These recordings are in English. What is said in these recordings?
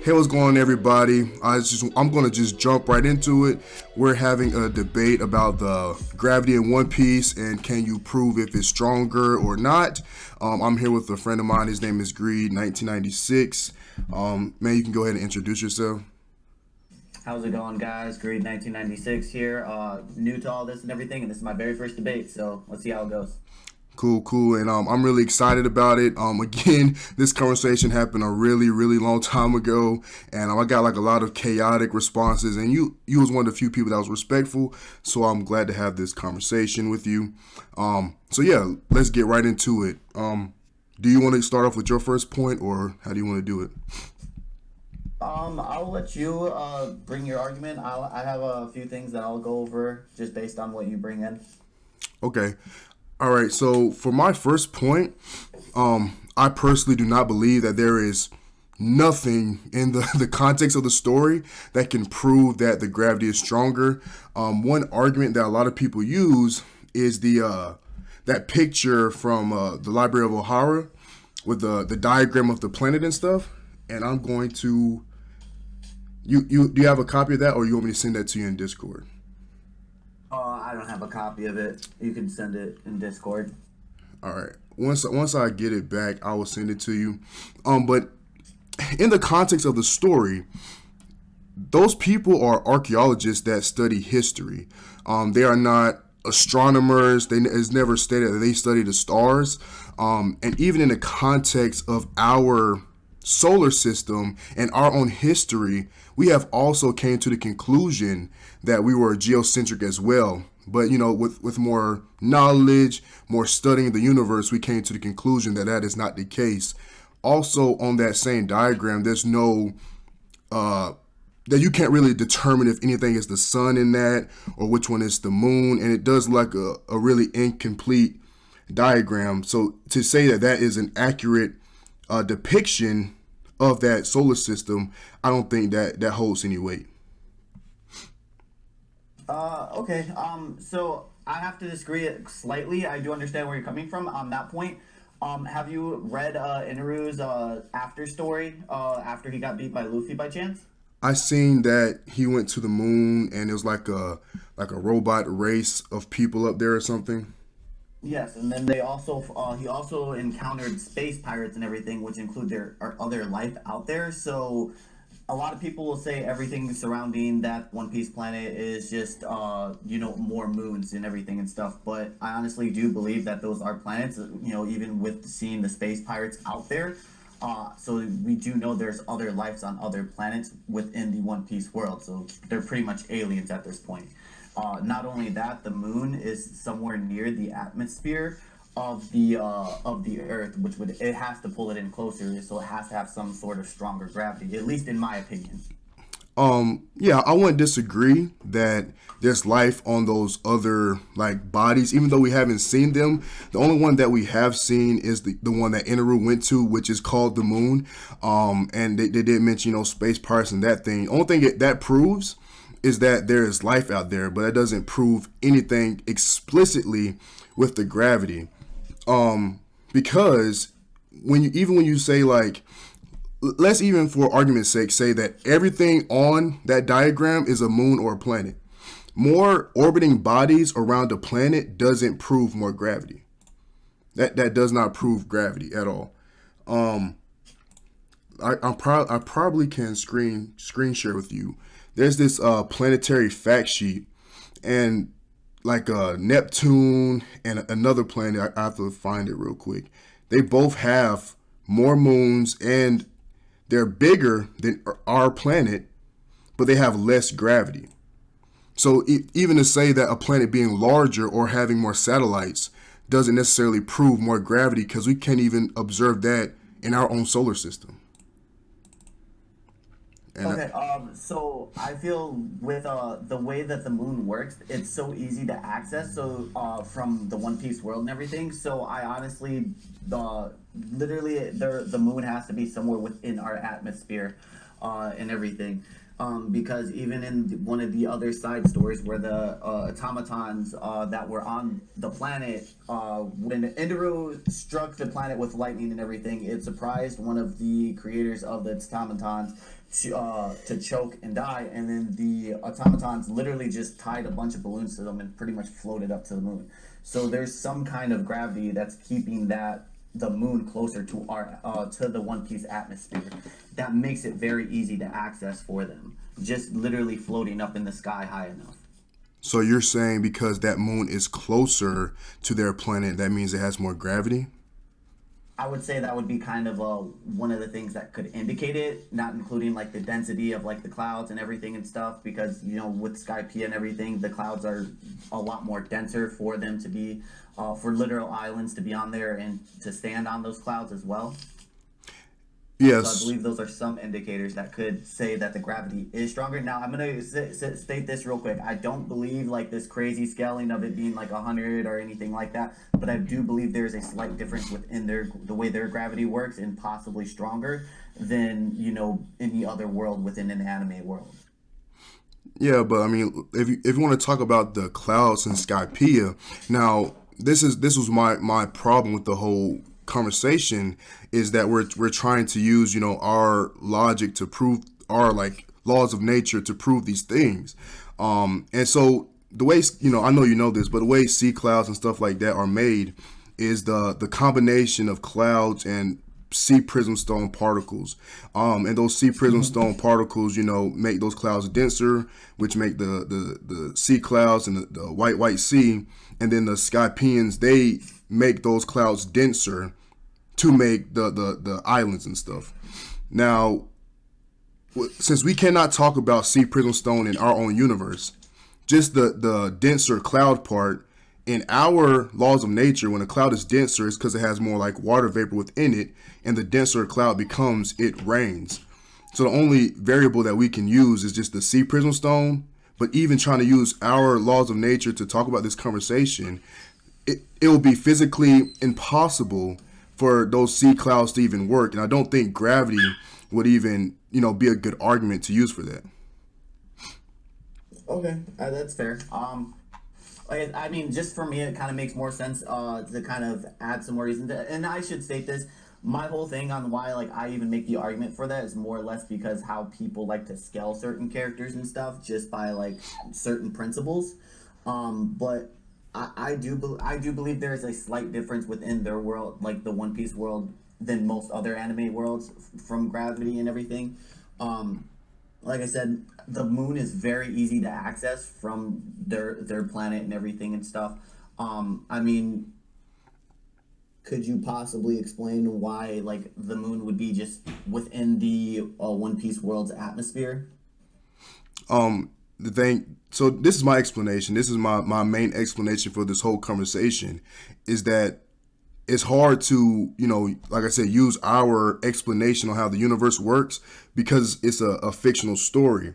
Hey, what's going on, everybody? I'm gonna just jump right into it. We're having a debate about the gravity in One Piece and can you prove if it's stronger or not. I'm here with a friend of mine. His name is GREED1996. Man, you can go ahead and introduce yourself. How's it going, guys? GREED1996 here. New to all this and everything, and this is my very first debate, so let's see how it goes. Cool, cool, and I'm really excited about it. Again, this conversation happened a really long time ago, and I got like a lot of chaotic responses. And you was one of the few people that was respectful, so I'm glad to have this conversation with you. So yeah, let's get right into it. Do you want to start off with your first point, or how do you want to do it? I'll let you bring your argument. I have a few things that I'll go over just based on what you bring in. Okay. All right. So for my first point, I personally do not believe that there is nothing in the context of the story that can prove that the gravity is stronger. One argument that a lot of people use is the that picture from the Library of O'Hara with the diagram of the planet and stuff. And I'm going to you do you have a copy of that, or you want me to send that to you in Discord? I don't have a copy of it. You can send it in Discord. All right. Once I get it back, I will send it to you. But in the context of the story, those people are archaeologists that study history. They are not astronomers. It's never stated that they study the stars. And even in the context of our solar system and our own history, we have also came to the conclusion that we were geocentric as well. But with more knowledge, more studying the universe, we came to the conclusion that that is not the case. Also, on that same diagram, there's no that you can't really determine if anything is the sun in that or which one is the moon, and it does like a really incomplete diagram. So to say that that is an accurate depiction of that solar system, I don't think that that holds any weight. Okay. So I have to disagree slightly. I do understand where you're coming from on that point. Have you read Inaru's after story after he got beat by Luffy by chance? I seen that he went to the moon and it was like a robot race of people up there or something. Yes, and then they also he also encountered space pirates and everything, which include their or other life out there. So a lot of people will say everything surrounding that One Piece planet is just more moons and everything and stuff. But I honestly do believe that those are planets. Even with seeing the space pirates out there. So we do know there's other lives on other planets within the One Piece world. So they're pretty much aliens at this point. Not only that, the moon is somewhere near the atmosphere of the Earth, which would it has to pull it in closer, so it has to have some sort of stronger gravity, at least in my opinion. Yeah, I wouldn't disagree that there's life on those other like bodies, even though we haven't seen them. The only one that we have seen is the one that Inaru went to, which is called the moon. And they did mention, space pirates and that thing. Only thing that proves is that there is life out there, but that doesn't prove anything explicitly with the gravity. Because when you say like, let's even for argument's sake say that everything on that diagram is a moon or a planet. More orbiting bodies around a planet doesn't prove more gravity. That does not prove gravity at all. Um, I probably can screen share with you. There's this planetary fact sheet, and like Neptune and another planet. I have to find it real quick. They both have more moons and they're bigger than our planet, but they have less gravity. So even to say that a planet being larger or having more satellites doesn't necessarily prove more gravity because we can't even observe that in our own solar system. And Okay, so I feel with the way that the moon works, it's so easy to access. So from the One Piece world and everything. So I honestly, the literally the moon has to be somewhere within our atmosphere. and everything. Because even in one of the other side stories where the automatons that were on the planet, when Enderu struck the planet with lightning and everything, it surprised one of the creators of the automatons to choke and die, and then the automatons literally just tied a bunch of balloons to them and pretty much floated up to the moon. So there's some kind of gravity that's keeping the moon closer to our to the One Piece atmosphere. That makes it very easy to access for them, just literally floating up in the sky high enough. So you're saying because that moon is closer to their planet, that means it has more gravity? I would say that would be kind of one of the things that could indicate it, not including like the density of like the clouds and everything and stuff, because with Skypiea and everything, the clouds are a lot more denser for them to be, for literal islands to be on there and to stand on those clouds as well. So I Yes. believe those are some indicators that could say that the gravity is stronger. Now I'm gonna state this real quick. I don't believe like this crazy scaling of it being like 100 or anything like that, but I do believe there is a slight difference within the way their gravity works, and possibly stronger than any other world within an anime world. Yeah, but I mean, if you want to talk about the clouds and Skypiea, now this was my problem with the whole conversation is that we're trying to use our logic to prove our like laws of nature to prove these things, and so the way I know you know this, but the way sea clouds and stuff like that are made is the combination of clouds and sea prism stone particles. And those sea prism stone particles, make those clouds denser, which make the sea clouds and the white sea. And then the Skypeans, they make those clouds denser to make the islands and stuff. Now, since we cannot talk about sea prism stone in our own universe, just the denser cloud part in our laws of nature, when a cloud is denser, it's because it has more like water vapor within it, and the denser a cloud becomes, it rains. So the only variable that we can use is just the sea prism stone. But even trying to use our laws of nature to talk about this conversation, it will be physically impossible for those sea clouds to even work. And I don't think gravity would even, be a good argument to use for that. Okay, that's fair. Like, I mean, just for me, it kind of makes more sense to kind of add some more reason to, and I should state this. My whole thing on why like I even make the argument for that is more or less because how people like to scale certain characters and stuff just by like certain principles. But I do believe there is a slight difference within their world, like the One Piece world, than most other anime worlds from gravity and everything. Um, like I said, the moon is very easy to access from their planet and everything and stuff. I mean, could you possibly explain why like the moon would be just within the One Piece world's atmosphere? The thing, so this is my explanation. This is my main explanation for this whole conversation is that it's hard to, like I said, use our explanation on how the universe works because it's a fictional story.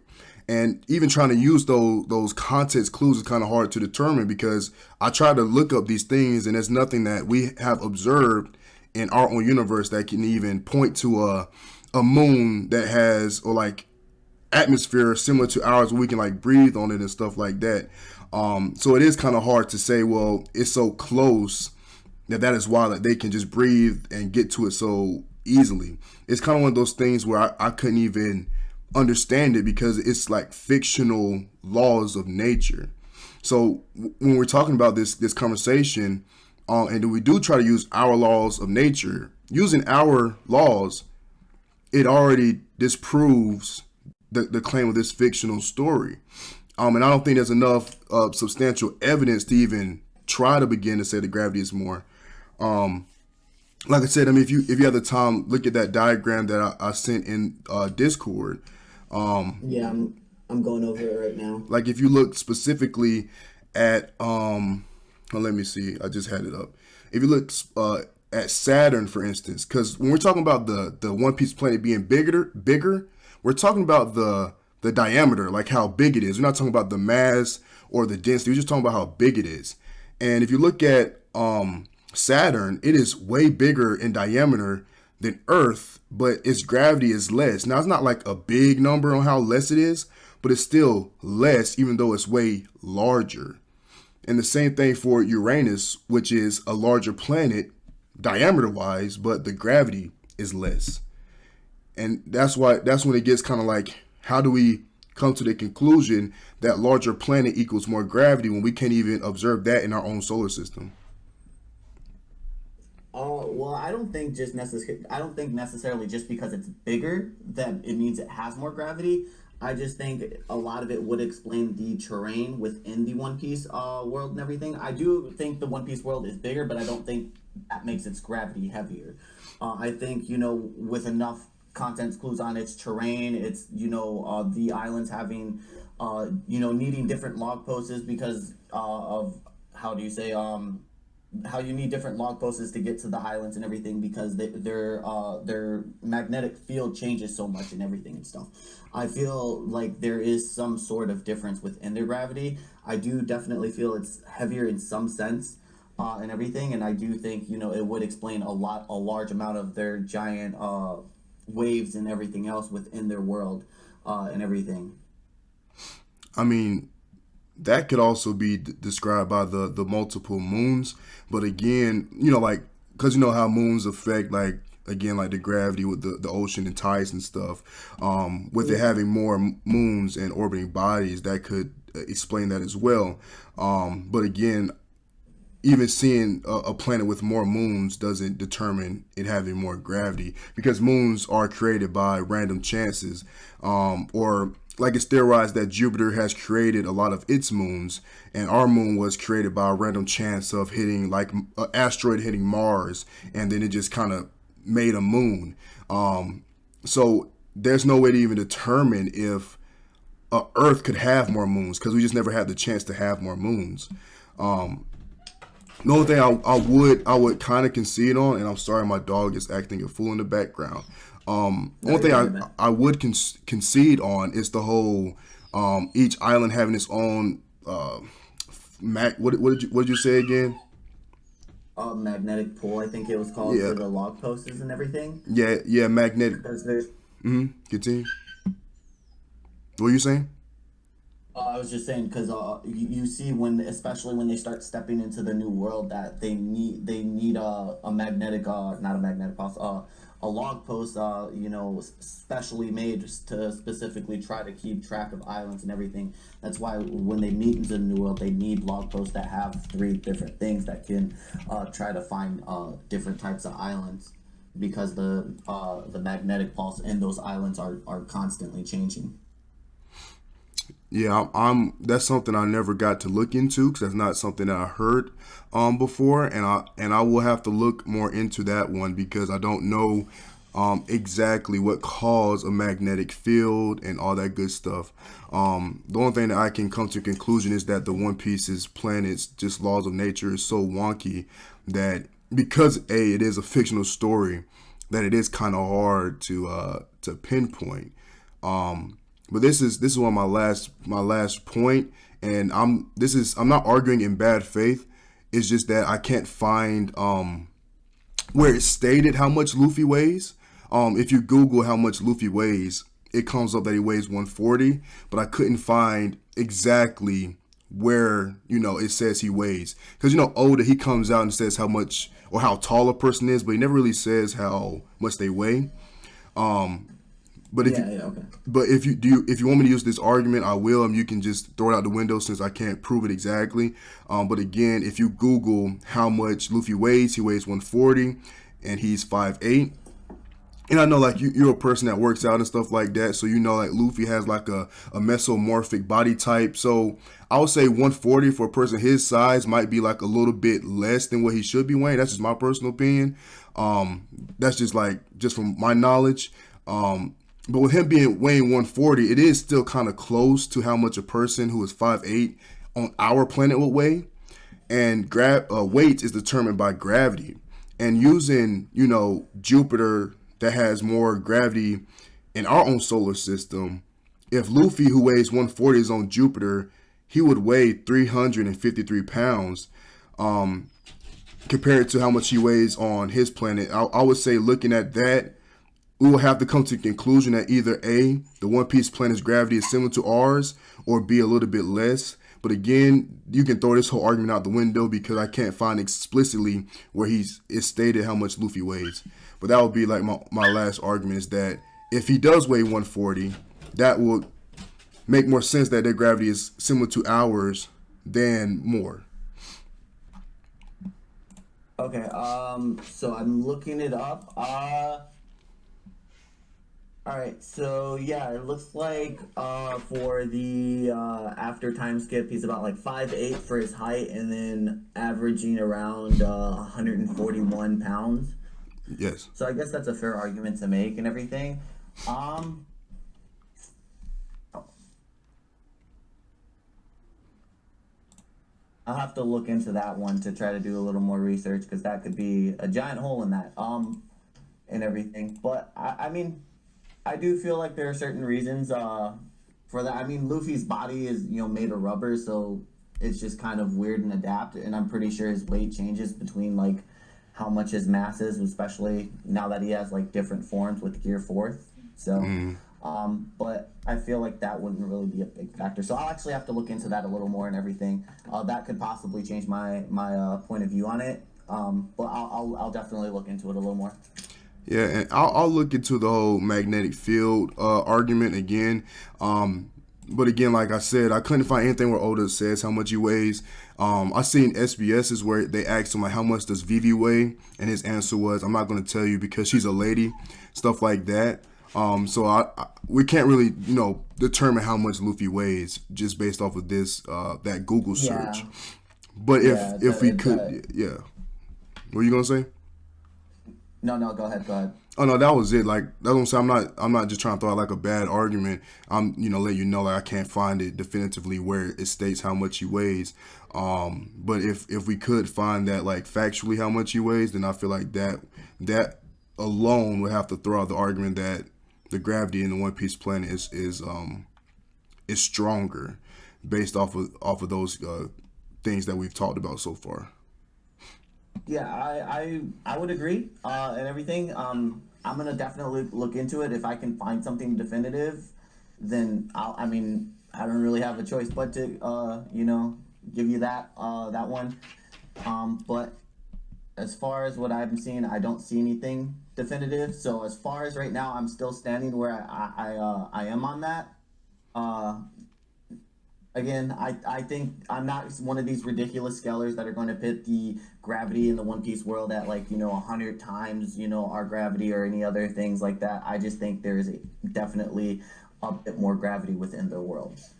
And even trying to use those context clues is kind of hard to determine because I try to look up these things and there's nothing that we have observed in our own universe that can even point to a moon that has or like atmosphere similar to ours where we can like breathe on it and stuff like that. So it is kind of hard to say, well, it's so close that is why like, they can just breathe and get to it so easily. It's kind of one of those things where I couldn't even understand it because it's like fictional laws of nature. So when we're talking about this conversation, and we do try to use our laws of nature, using our laws, it already disproves the claim of this fictional story. And I don't think there's enough substantial evidence to even try to begin to say that gravity is more. Like I said, I mean, if you have the time, look at that diagram that I sent in Discord. Yeah, I'm going over it right now. Like if you look specifically at well, let me see, I just had it up. If you look at Saturn, for instance, because when we're talking about the One Piece planet being bigger, we're talking about the diameter, like how big it is. We're not talking about the mass or the density. We're just talking about how big it is. And if you look at Saturn, it is way bigger in diameter than Earth, but its gravity is less. Now, it's not like a big number on how less it is, but it's still less, even though it's way larger. And the same thing for Uranus, which is a larger planet diameter wise, but the gravity is less. And that's when it gets kind of like, how do we come to the conclusion that larger planet equals more gravity when we can't even observe that in our own solar system? Well, I don't think just I don't think necessarily just because it's bigger that it means it has more gravity. I just think a lot of it would explain the terrain within the One Piece world and everything. I do think the One Piece world is bigger, but I don't think that makes its gravity heavier. I think, with enough content clues on its terrain, it's, the islands having, needing different log posts because of, how do you say, how you need different log posts to get to the islands and everything because their magnetic field changes so much and everything and stuff. I feel like there is some sort of difference within their gravity. I do definitely feel it's heavier in some sense, and everything, and I do think it would explain a large amount of their giant waves and everything else within their world, and everything. I mean, that could also be described by the multiple moons. But again, like, because how moons affect, like, again, like the gravity with the ocean and tides and stuff. With it having more moons and orbiting bodies, that could explain that as well. But again, even seeing a planet with more moons doesn't determine it having more gravity, because moons are created by random chances, or like it's theorized that Jupiter has created a lot of its moons, and our moon was created by a random chance of hitting, like, an asteroid hitting Mars, and then it just kind of made a moon. So there's no way to even determine if Earth could have more moons, because we just never had the chance to have more moons. The only thing I would kind of concede on, and I'm sorry, my dog is acting a fool in the background. Only thing I would concede on is the whole, each island having its own, what did you say again? Magnetic pull, I think it was called, Yeah, for the log posts and everything. yeah, magnetic. Because there's Continue. What are you saying? I was just saying because you see when, especially when they start stepping into the new world, that they need a magnetic, not a magnetic post, a log post, specially made just to specifically try to keep track of islands and everything. That's why when they meet into the new world, they need log posts that have three different things that can try to find different types of islands, because the magnetic pulse in those islands are constantly changing. Yeah, That's something I never got to look into, because that's not something that I heard before, and I will have to look more into that one, because I don't know exactly what caused a magnetic field and all that good stuff. The only thing that I can come to conclusion is that the One Piece's planets, just laws of nature, is so wonky that, because it is a fictional story, that it is kind of hard to pinpoint. But this is one of my last point, and I'm not arguing in bad faith. It's just that I can't find where it's stated how much Luffy weighs. If you Google how much Luffy weighs, it comes up that he weighs 140, but I couldn't find exactly where it says he weighs, because Oda, he comes out and says how much or how tall a person is, but he never really says how much they weigh. But if Yeah, you yeah, okay. but if you want me to use this argument, I will. You can just throw it out the window, since I can't prove it exactly. But again, if you Google how much Luffy weighs, he weighs 140, and he's 5'8". And I know, like, you're a person that works out and stuff like that, so like Luffy has like a mesomorphic body type. So I would say 140 for a person his size might be like a little bit less than what he should be weighing. That's just my personal opinion. That's just from my knowledge. But with him weighing 140, it is still kind of close to how much a person who is 5'8" on our planet would weigh. And weight is determined by gravity. And using, Jupiter, that has more gravity in our own solar system, if Luffy, who weighs 140, is on Jupiter, he would weigh 353 pounds, compared to how much he weighs on his planet. I would say, looking at that, we will have to come to the conclusion that either A, the One Piece planet's gravity is similar to ours, or B, a little bit less. But again, you can throw this whole argument out the window because I can't find explicitly where it's stated how much Luffy weighs. But that would be like my last argument is that if he does weigh 140, that would make more sense that their gravity is similar to ours than more. Okay, so I'm looking it up. All right, so yeah, it looks like for the after time skip, he's about like 5'8" for his height, and then averaging around 141 pounds. Yes. So I guess that's a fair argument to make and everything. Um, I'll have to look into that one to try to do a little more research because that could be a giant hole in that and everything. But I mean, I do feel like there are certain reasons for that. I mean, Luffy's body is made of rubber, so it's just kind of weird and adapted. And I'm pretty sure his weight changes between like how much his mass is, especially now that he has like different forms with Gear Fourth. So, but I feel like that wouldn't really be a big factor. So I'll actually have to look into that a little more and everything. That could possibly change my point of view on it. But I'll definitely look into it a little more. Yeah, and I'll look into the whole magnetic field argument again. But again, like I said, I couldn't find anything where Oda says how much he weighs. I seen SBS's where they asked him like, how much does Vivi weigh? And his answer was, I'm not going to tell you because she's a lady, stuff like that. So we can't really, determine how much Luffy weighs just based off of this, that Google search. Yeah. But if we could, yeah. What were you going to say? No, go ahead. Oh no, that was it. Like that's what I'm saying. I'm not just trying to throw out like a bad argument. I'm let you know like I can't find it definitively where it states how much he weighs. But if we could find that like factually how much he weighs, then I feel like that alone would have to throw out the argument that the gravity in the One Piece planet is stronger based off of those things that we've talked about so far. Yeah, I would agree and everything. I'm gonna definitely look into it. If I can find something definitive, then I mean, I don't really have a choice but to give you that one. But as far as what I've seen, I don't see anything definitive. So as far as right now, I'm still standing where I am on that. Again, I think I'm not one of these ridiculous scalers that are going to pit the gravity in the One Piece world at 100 times our gravity or any other things like that. I just think there's definitely a bit more gravity within their worlds.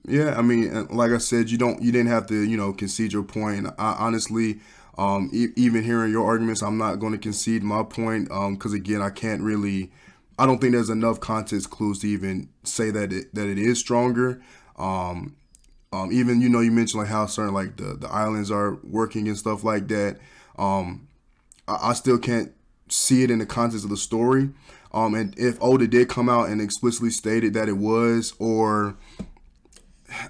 Yeah, I mean, like I said, you didn't have to concede your point. I honestly, even hearing your arguments, I'm not going to concede my point because again, I don't think there's enough context clues to even say that it is stronger. Even you mentioned like how certain like the islands are working and stuff like that. I still can't see it in the context of the story. And if Oda did come out and explicitly stated that it was, or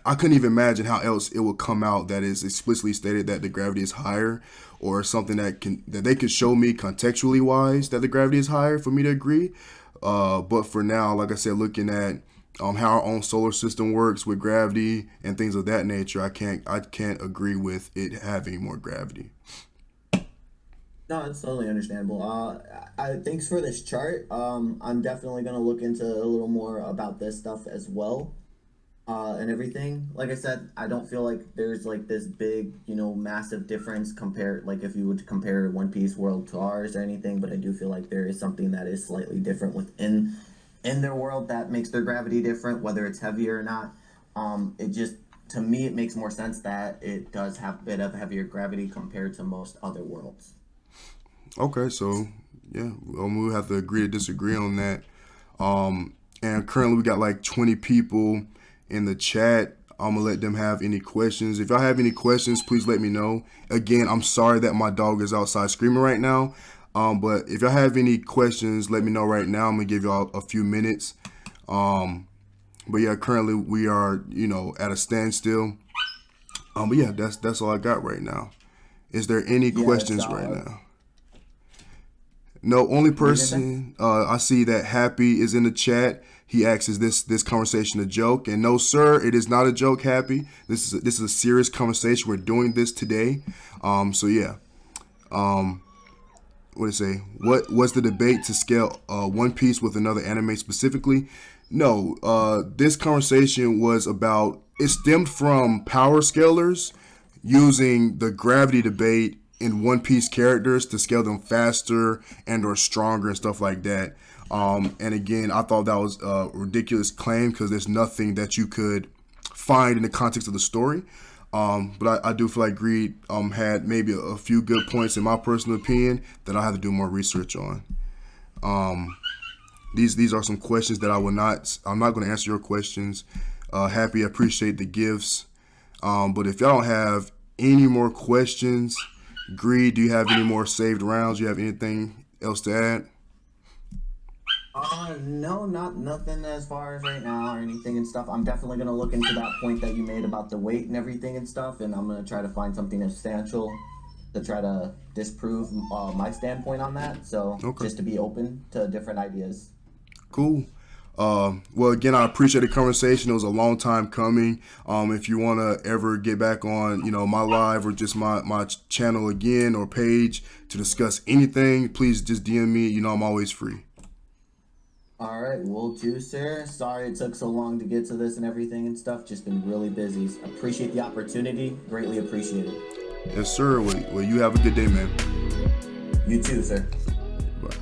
I couldn't even imagine how else it would come out that is explicitly stated that the gravity is higher, or something that they could show me contextually wise that the gravity is higher for me to agree. But for now, like I said, looking at how our own solar system works with gravity and things of that nature, I can't agree with it having more gravity. No, it's totally understandable. Thanks for this chart. I'm definitely gonna look into a little more about this stuff as well, and everything. Like I said, I don't feel like there's like this big, massive difference compared, like if you would compare One Piece world to ours or anything. But I do feel like there is something that is slightly different within their world that makes their gravity different, whether it's heavier or not. It just, to me, it makes more sense that it does have a bit of heavier gravity compared to most other worlds. Okay, so yeah, we'll have to agree to disagree on that. And currently we got like 20 people in the chat. I'm gonna let them have any questions. If y'all have any questions, please let me know. Again, I'm sorry that my dog is outside screaming right now. But if y'all have any questions, let me know right now. I'm gonna give y'all a few minutes. But yeah, currently we are, at a standstill. But yeah, that's all I got right now. Is there any questions right now? No, only What were you gonna say? person I see that Happy is in the chat. He asks, "Is this conversation a joke?" And no, sir, it is not a joke. Happy, this is a serious conversation. We're doing this today. So yeah. What did it say? What was the debate to scale One Piece with another anime specifically? No, this conversation was about. It stemmed from power scalers using the gravity debate in One Piece characters to scale them faster and or stronger and stuff like that. And again, I thought that was a ridiculous claim because there's nothing that you could find in the context of the story. But I do feel like Greed had maybe a few good points in my personal opinion that I have to do more research on. These are some questions that I'm not going to answer your questions. Happy, I appreciate the gifts. But if y'all don't have any more questions, Greed, do you have any more saved rounds? Do you have anything else to add? No, not nothing as far as right now or anything and stuff. I'm definitely gonna look into that point that you made about the weight and everything and stuff, and I'm gonna try to find something substantial to try to disprove my standpoint on that. So Okay, just to be open to different ideas. cool. Well, again, I appreciate the conversation. It was a long time coming. If you want to ever get back on, my live or just my channel again or page to discuss anything, please just DM me. I'm always free. All right, will do, sir. Sorry it took so long to get to this and everything and stuff. Just been really busy. Appreciate the opportunity. Greatly appreciate it. Yes, sir. Well, you have a good day, man. You too, sir. Bye.